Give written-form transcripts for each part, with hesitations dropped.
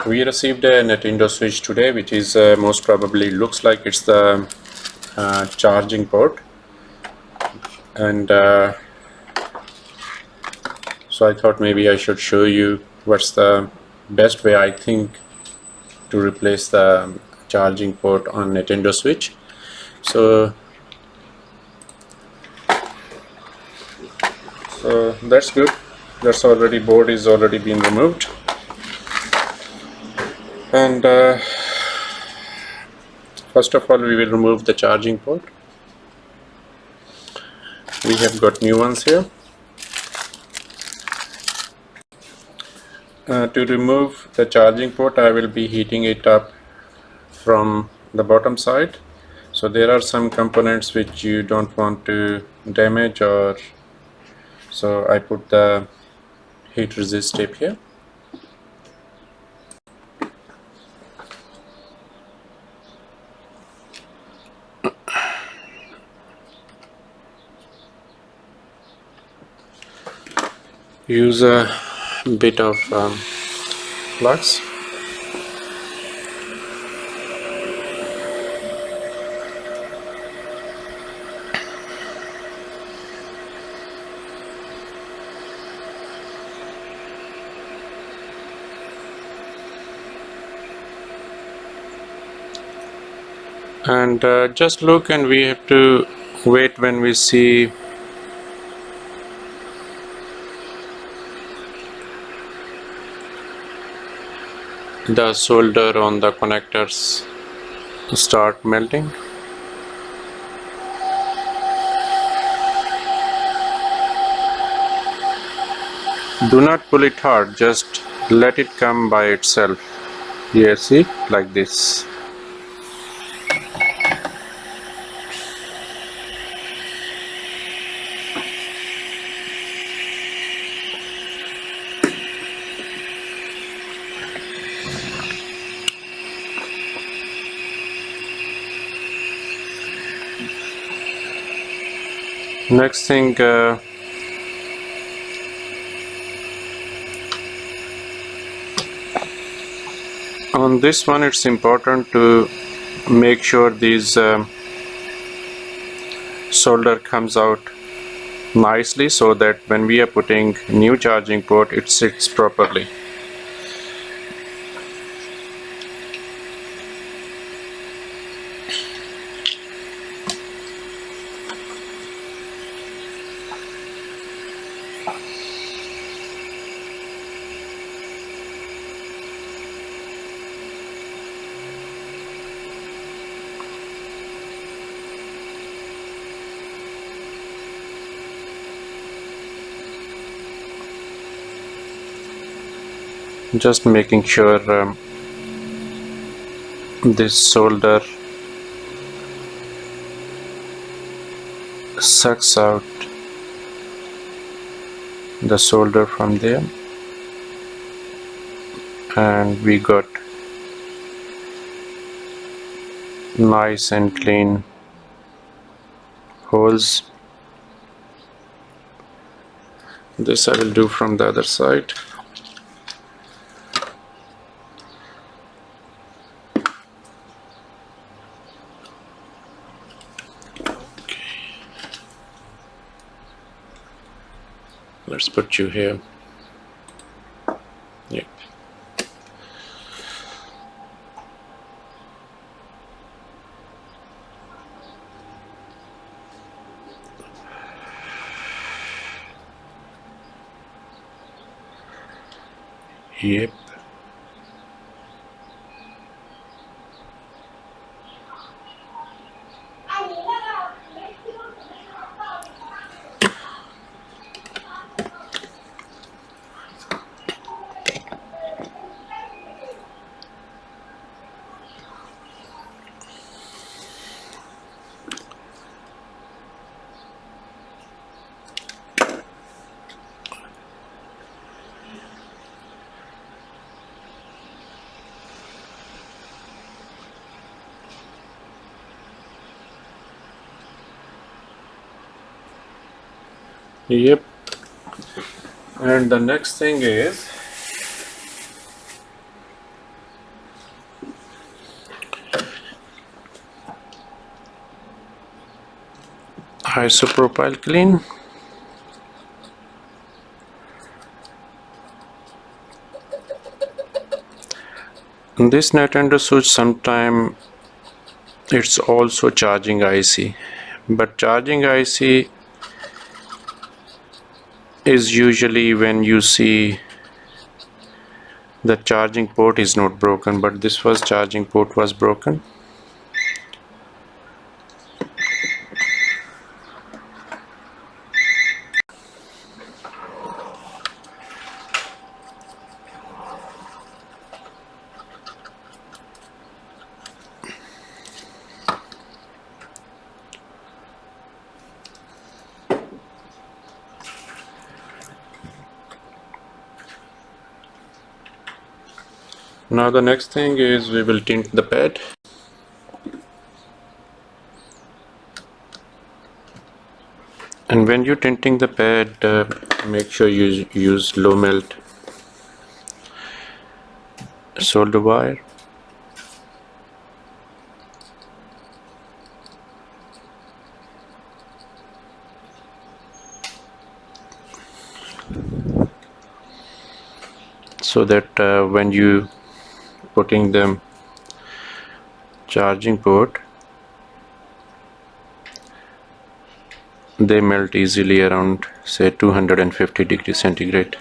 We received a Nintendo Switch today, which is most probably looks like it's the charging port, and so I thought maybe I should show you what's the best way I think to replace the charging port on Nintendo Switch. So that's good. That's already board is already been removed, and first of all we will remove the charging port. We have got new ones here. To remove the charging port, I will be heating it up from the bottom side. So there are some components which you don't want to damage, or so I put the heat resist tape here. Use a bit of flux. And just look, and we have to wait when we see the solder on the connectors start melting. Do not pull it hard, just let it come by itself. Here, see, like this. Next thing, on this one it's important to make sure these solder comes out nicely, so that when we are putting new charging port it sits properly. Just making sure this solder sucks out the solder from there, and we got nice and clean holes. This I will do from the other side. Let's put you here. Yeah. Yep. Yep. And the next thing is isopropyl clean. This Nintendo Switch sometime it's also charging IC, but charging IC is usually when you see the charging port is not broken, but this was charging port was broken. Now the next thing is we will tint the pad. And when you're tinting the pad, make sure you use low melt solder wire. So that when you putting the charging port, they melt easily around say 250 degrees centigrade.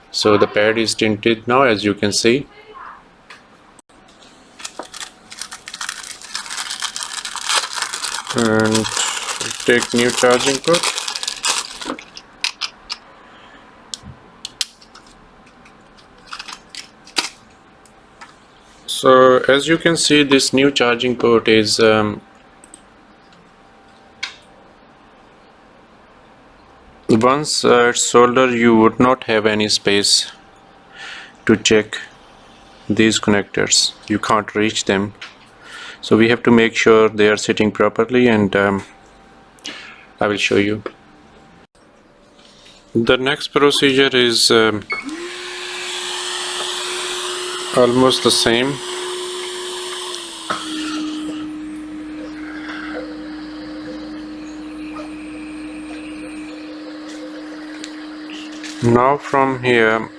So the pad is tinted now, as you can see. And take new charging port. So as you can see, this new charging port is once it's soldered, you would not have any space to check these connectors. You can't reach them, so we have to make sure they are sitting properly, and I will show you. The next procedure is almost the same. Now from here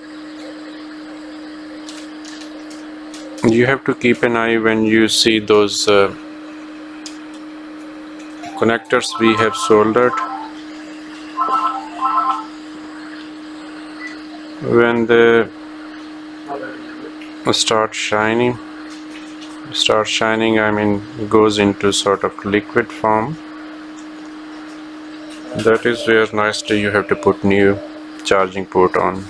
you have to keep an eye when you see those connectors we have soldered. When they start shining, I mean goes into sort of liquid form, that is where nicely you have to put new charging port on.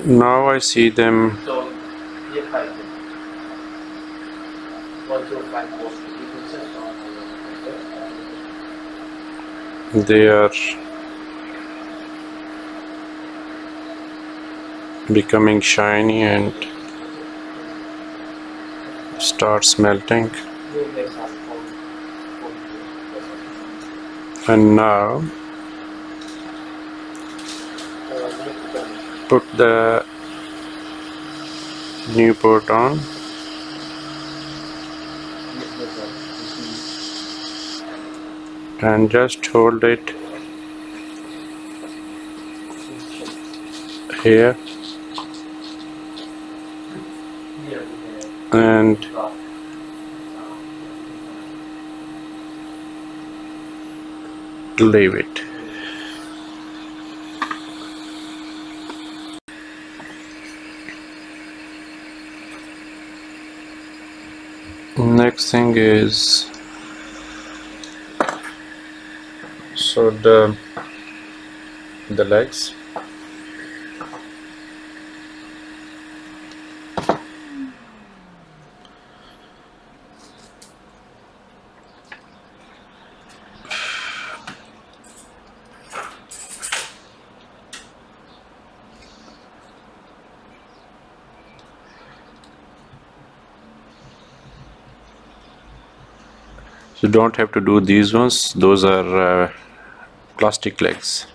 Now I see them. They are becoming shiny and starts melting. And now put the new port on. And just hold it here and leave it. Next thing is the legs. You don't have to do these ones, those are plastic legs.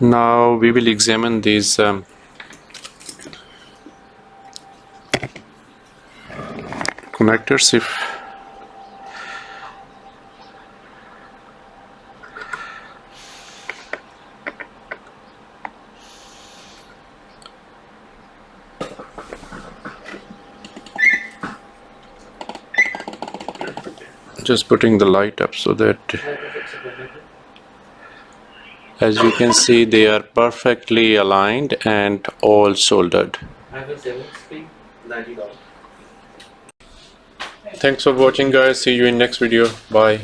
Now we will examine these connectors. If just putting the light up so that, as you can see, they are perfectly aligned and all soldered. Thanks for watching, guys. See you in next video. Bye.